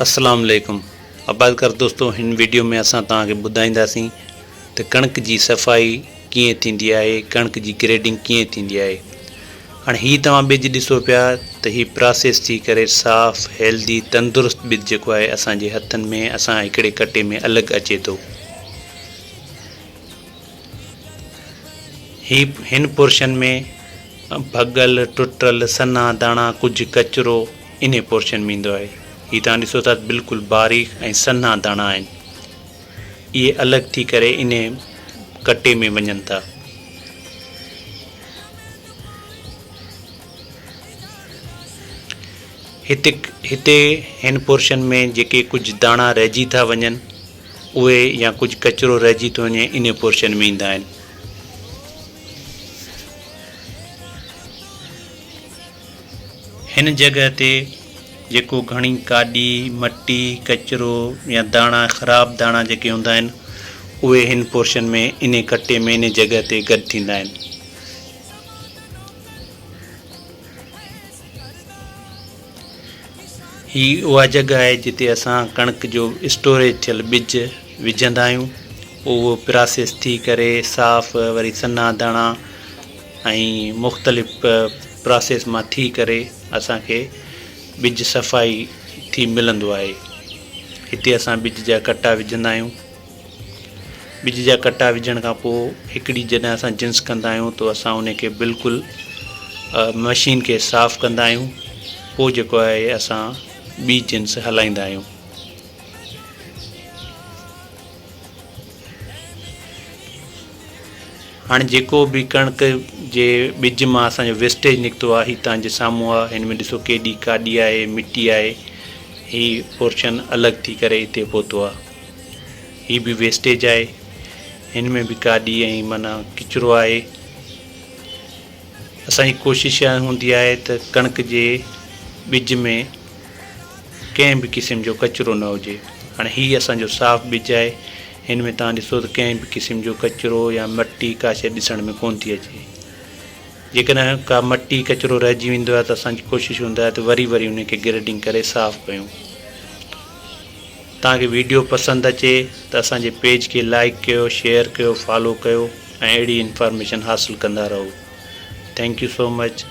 अस्सलाम वालेकुम। आबादकार दोस्तों, हिन वीडियो में असां तव्हांखे ॿुधाईंदासीं त कणिक जी सफ़ाई कीअं थींदी आहे, कणिक जी ग्रेडिंग कीअं थींदी आहे। हाणे हीअ तव्हां ॿिज ॾिसो पिया त हीअ प्रोसेस थी करे साफ़ हेल्दी तंदुरुस्त ॿिज जेको आहे असांजे हथनि में असां हिकिड़े कटे में अलॻि अचे थो। हिन पोर्शन में भगल टुटल सन्हा दाणा कुझु कचिरो इन पोर्शन में ईंदो आहे। हीअ तव्हां ॾिसो था बिल्कुलु बारीक ऐं सन्हा दाणा आहिनि, इहे अलॻि थी करे इन कटे में वञनि था। हिते हिन पोर्शन में जेके कुझु दाणा रहिजी था वञनि उहे या कुझु कचिरो रहिजी थो वञे इन पोर्शन में ईंदा आहिनि। हिन जॻह ते जेको घणी काॾी मटी कचिरो या दाणा ख़राबु दाणा जेके हूंदा आहिनि उहे हिन पोर्शन में इन कटे में इन जॻह ते गॾु थींदा आहिनि। ही उहा जॻह आहे जिते असां कणिक जो स्टोरेज थियल ॿिज विझंदा आहियूं। उहो प्रोसेस थी करे साफ़ वरी सन्हा दाणा ऐं मुख़्तलिफ़ प्रोसेस मां थी करे असांखे ॿिज सफ़ाई थी मिलंदो आहे। हिते असां ॿिज जा कटा विझंदा आहियूं। ॿिज जा कटा विझण खां पोइ हिकिड़ी जॾहिं असां जिन्स कंदा आहियूं त असां उनखे बिल्कुलु मशीन खे साफ़ु कंदा आहियूं। पोइ जेको आहे असां ॿी जिन्स हलाईंदा आहियूं। हाणे जेको बि कणिक जे ॿिज मां असांजो वेस्टेज निकितो आहे, हीअ तव्हांजे साम्हूं आहे। हिन में ॾिसो केॾी काॾी आहे, मिटी आहे। हीअ पोर्शन अलॻि थी करे हिते पहुतो आहे। हीअ बि वेस्टेज आहे, हिन में बि काॾी ऐं माना किचिरो आहे। असांजी कोशिशि हूंदी आहे त कणिक जे ॿिज में कंहिं बि क़िस्म जो कचिरो न हुजे। हाणे हीअ असांजो साफ़ु ॿिज आहे, हिन में तव्हां ॾिसो त कंहिं बि क़िस्म जो कचिरो या मटी का शइ ॾिसण में कोन थी अचे। जेकॾहिं का मटी कचिरो रहिजी वेंदो आहे त असांजी कोशिशि हूंदी आहे त वरी उनखे ग्रेडिंग करे साफ़ु कयूं। तव्हांखे वीडियो पसंदि अचे त असांजे पेज खे लाइक कयो, शेयर कयो, फॉलो कयो ऐं अहिड़ी इंफॉर्मेशन हासिलु कंदा रहो। Thank you so much.